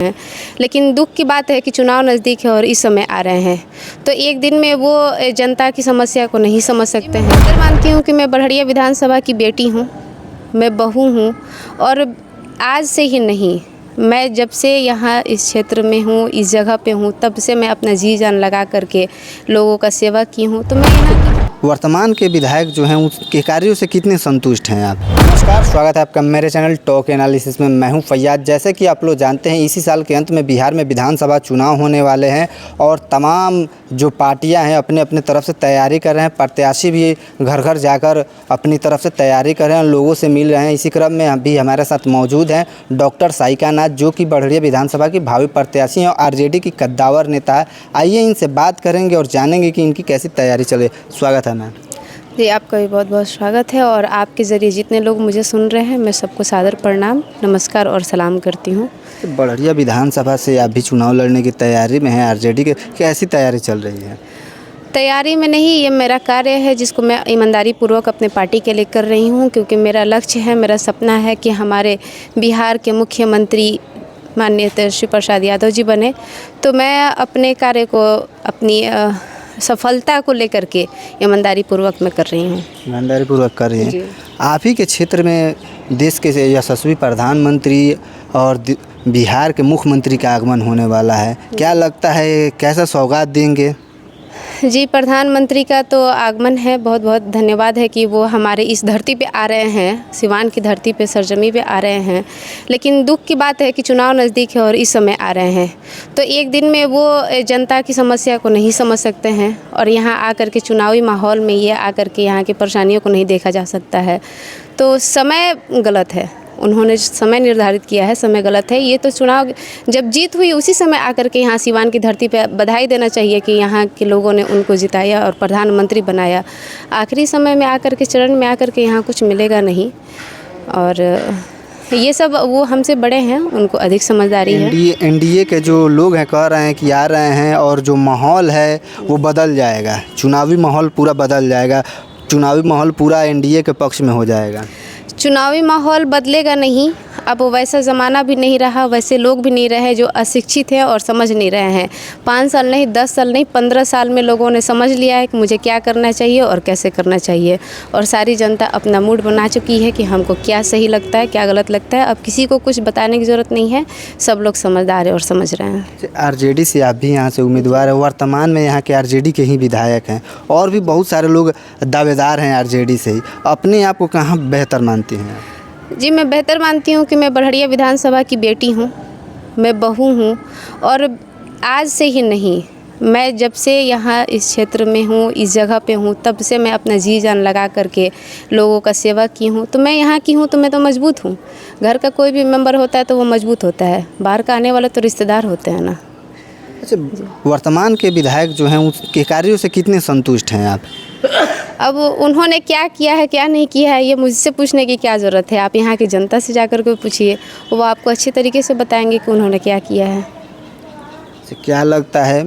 हैं। लेकिन दुख की बात है कि चुनाव नज़दीक है और इस समय आ रहे हैं, तो एक दिन में वो जनता की समस्या को नहीं समझ सकते हैं। मैं मानती हूँ कि मैं बड़हरिया विधानसभा की बेटी हूँ, मैं बहू हूँ, और आज से ही नहीं, मैं जब से यहाँ इस क्षेत्र में हूँ, इस जगह पे हूँ, तब से मैं अपना जी जान लगा करके लोगों का सेवा की हूँ। तो मैं यहाँ वर्तमान के विधायक जो हैं उनके कार्यों से कितने संतुष्ट हैं आप? नमस्कार, स्वागत है आपका मेरे चैनल टॉक एनालिसिस में। मैं हूं फैयाज। जैसे कि आप लोग जानते हैं, इसी साल के अंत में बिहार में विधानसभा चुनाव होने वाले हैं और तमाम जो पार्टियां हैं अपने अपने तरफ से तैयारी कर रहे हैं। प्रत्याशी भी घर घर जाकर अपनी तरफ से तैयारी कर रहे हैं, लोगों से मिल रहे हैं। इसी क्रम में अभी हमारे साथ मौजूद हैं डॉक्टर साइका नाथ, जो कि बड़हरिया विधानसभा की भावी प्रत्याशी हैं और आरजेडी की कद्दावर नेता है। आइए इनसे बात करेंगे और जानेंगे कि इनकी कैसी तैयारी चले। स्वागत है मैम। जी, आपका भी बहुत बहुत स्वागत है, और आपके ज़रिए जितने लोग मुझे सुन रहे हैं, मैं सबको सादर प्रणाम, नमस्कार और सलाम करती हूँ। तो बड़हरिया विधानसभा से आप भी चुनाव लड़ने की तैयारी में हैं, आरजेडी के कैसी तैयारी चल रही है? तैयारी में नहीं, ये मेरा कार्य है जिसको मैं ईमानदारी पूर्वक अपने पार्टी के लिए कर रही हूँ, क्योंकि मेरा लक्ष्य है, मेरा सपना है कि हमारे बिहार के मुख्यमंत्री माननीय तेजस्वी प्रसाद यादव जी बने। तो मैं अपने कार्य को, अपनी सफलता को लेकर के ईमानदारी पूर्वक मैं कर रही हूँ। ईमानदारी पूर्वक कर रही हैं। आप ही के क्षेत्र में देश के यशस्वी प्रधानमंत्री और बिहार के मुख्यमंत्री का आगमन होने वाला है, क्या लगता है कैसा सौगात देंगे? जी, प्रधानमंत्री का तो आगमन है, बहुत बहुत धन्यवाद है कि वो हमारे इस धरती पे आ रहे हैं, सिवान की धरती पे, सरजमी पे आ रहे हैं। लेकिन दुख की बात है कि चुनाव नज़दीक है और इस समय आ रहे हैं, तो एक दिन में वो जनता की समस्या को नहीं समझ सकते हैं, और यहाँ आकर के चुनावी माहौल में ये आकर के यहाँ की परेशानियों को नहीं देखा जा सकता है। तो समय गलत है, उन्होंने समय निर्धारित किया है, समय गलत है। ये तो चुनाव जब जीत हुई उसी समय आकर के यहाँ सिवान की धरती पे बधाई देना चाहिए कि यहाँ के लोगों ने उनको जिताया और प्रधानमंत्री बनाया। आखिरी समय में आकर के, चरण में आकर के यहाँ कुछ मिलेगा नहीं, और ये सब वो हमसे बड़े हैं, उनको अधिक समझदारी है। एनडीए के जो लोग हैं कह रहे हैं कि आ रहे हैं और जो माहौल है वो बदल जाएगा, चुनावी माहौल पूरा बदल जाएगा, चुनावी माहौल पूरा एनडीए के पक्ष में हो जाएगा। चुनावी माहौल बदलेगा नहीं, अब वैसा ज़माना भी नहीं रहा, वैसे लोग भी नहीं रहे जो अशिक्षित हैं और समझ नहीं रहे हैं। 5 साल नहीं, 10 साल नहीं, 15 साल में लोगों ने समझ लिया है कि मुझे क्या करना चाहिए और कैसे करना चाहिए, और सारी जनता अपना मूड बना चुकी है कि हमको क्या सही लगता है, क्या गलत लगता है। अब किसी को कुछ बताने की ज़रूरत नहीं है, सब लोग समझदार है और समझ रहे हैं। आरजेडी से आप भी यहाँ से उम्मीदवार हैं, वर्तमान में यहाँ के आरजेडी के ही विधायक हैं, और भी बहुत सारे लोग दावेदार हैं आरजेडी से ही। अपने आप को कहाँ बेहतर मानती हैं? जी, मैं बेहतर मानती हूँ कि मैं बड़हरिया विधानसभा की बेटी हूँ, मैं बहू हूँ, और आज से ही नहीं, मैं जब से यहाँ इस क्षेत्र में हूँ, इस जगह पे हूँ, तब से मैं अपना जी जान लगा करके लोगों का सेवा की हूँ। तो मैं यहाँ की हूँ तो मैं तो मजबूत हूँ। घर का कोई भी मेंबर होता है तो वो मजबूत होता है, बाहर का आने वाले तो रिश्तेदार होते हैं ना। अच्छा, वर्तमान के विधायक जो हैं उनके कार्यों से कितने संतुष्ट हैं आप? अब उन्होंने क्या किया है, क्या नहीं किया है, ये मुझसे पूछने की क्या ज़रूरत है? आप यहाँ की जनता से जाकर के पूछिए, वो आपको अच्छे तरीके से बताएंगे कि उन्होंने क्या किया है। क्या लगता है,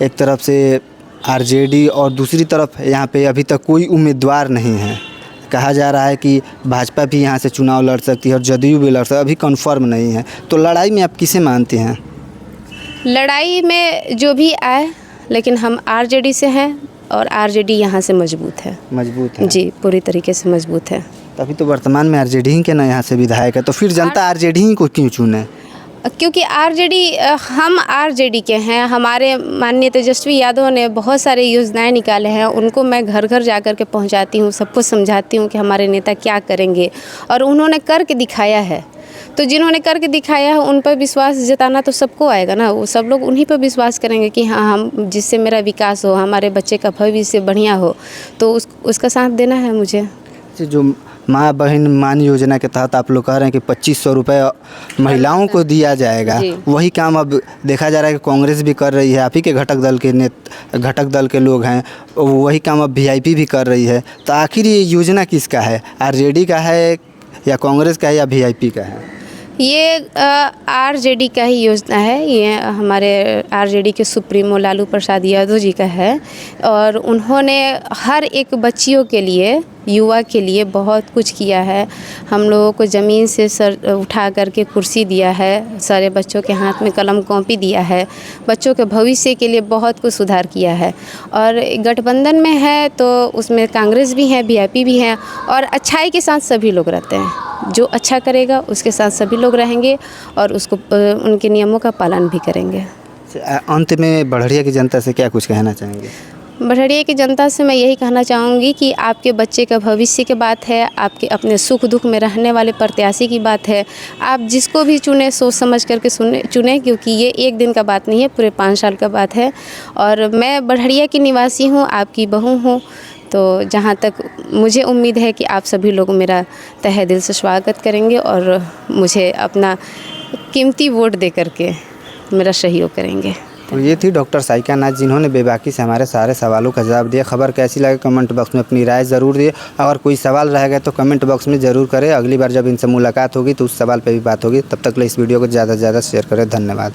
एक तरफ से आरजेडी और दूसरी तरफ यहाँ पे अभी तक कोई उम्मीदवार नहीं है, कहा जा रहा है कि भाजपा भी यहाँ से चुनाव लड़ सकती है और जदयू भी लड़ सकती है, अभी कन्फर्म नहीं है, तो लड़ाई में आप किसे मानते हैं? लड़ाई में जो भी आए, लेकिन हम आरजेडी से हैं और आरजेडी यहाँ से मजबूत है। मजबूत है जी, पूरी तरीके से मजबूत है। अभी तो वर्तमान में आरजेडी ही के ना यहाँ से विधायक है, तो फिर जनता आरजेडी ही को क्यों चुने? क्योंकि आरजेडी, हम आरजेडी के हैं, हमारे माननीय तेजस्वी यादव ने बहुत सारे योजनाएं निकाले हैं, उनको मैं घर घर जा कर के पहुँचाती हूँ, सबको समझाती हूँ कि हमारे नेता क्या करेंगे, और उन्होंने करके दिखाया है। तो जिन्होंने करके दिखाया है उन पर विश्वास जताना तो सबको आएगा ना, वो सब लोग उन्हीं पर विश्वास करेंगे कि हाँ, हम जिससे मेरा विकास हो, हमारे बच्चे का भविष्य बढ़िया हो, तो उसका साथ देना है मुझे। जो माँ बहन मान योजना के तहत आप लोग कह रहे हैं कि 2500 रुपये महिलाओं को दिया जाएगा, वही काम अब देखा जा रहा है कि कांग्रेस भी कर रही है, आप ही के घटक दल के लोग हैं, वही काम अब वीआईपी भी कर रही है। तो आखिर ये योजना किसका है, आरजेडी का है या कांग्रेस का है या वीआईपी का है? ये आरजेडी का ही योजना है, ये हमारे आरजेडी के सुप्रीमो लालू प्रसाद यादव जी का है, और उन्होंने हर एक बच्चियों के लिए युवा के लिए बहुत कुछ किया है। हम लोगों को ज़मीन से सर उठा करके कुर्सी दिया है, सारे बच्चों के हाथ में कलम कॉपी दिया है, बच्चों के भविष्य के लिए बहुत कुछ सुधार किया है। और गठबंधन में है तो उसमें कांग्रेस भी है, बीजेपी भी है, और अच्छाई के साथ सभी लोग रहते हैं। जो अच्छा करेगा उसके साथ सभी लोग रहेंगे और उसको उनके नियमों का पालन भी करेंगे। अंत में बढ़िया की जनता से क्या कुछ कहना चाहेंगे? बढ़िया की जनता से मैं यही कहना चाहूँगी कि आपके बच्चे का भविष्य की बात है, आपके अपने सुख दुख में रहने वाले प्रत्याशी की बात है। आप जिसको भी चुने सोच समझ करके चुने, क्योंकि ये एक दिन का बात नहीं है, पूरे 5 साल का बात है। और मैं बढ़िया की निवासी हूँ, आपकी बहू हूँ, तो जहाँ तक मुझे उम्मीद है कि आप सभी लोग मेरा तहे दिल से स्वागत करेंगे और मुझे अपना कीमती वोट दे करके मेरा सहयोग करेंगे। तो ये थी डॉक्टर साइका नाथ, जिन्होंने बेबाकी से हमारे सारे सवालों का जवाब दिया। खबर कैसी लगे कमेंट बॉक्स में अपनी राय ज़रूर दिए। अगर कोई सवाल रह गया तो कमेंट बॉक्स में ज़रूर करें। अगली बार जब इनसे मुलाकात होगी तो उस सवाल पे भी बात होगी। तब तक के लिए इस वीडियो को ज़्यादा से ज़्यादा शेयर करें। धन्यवाद।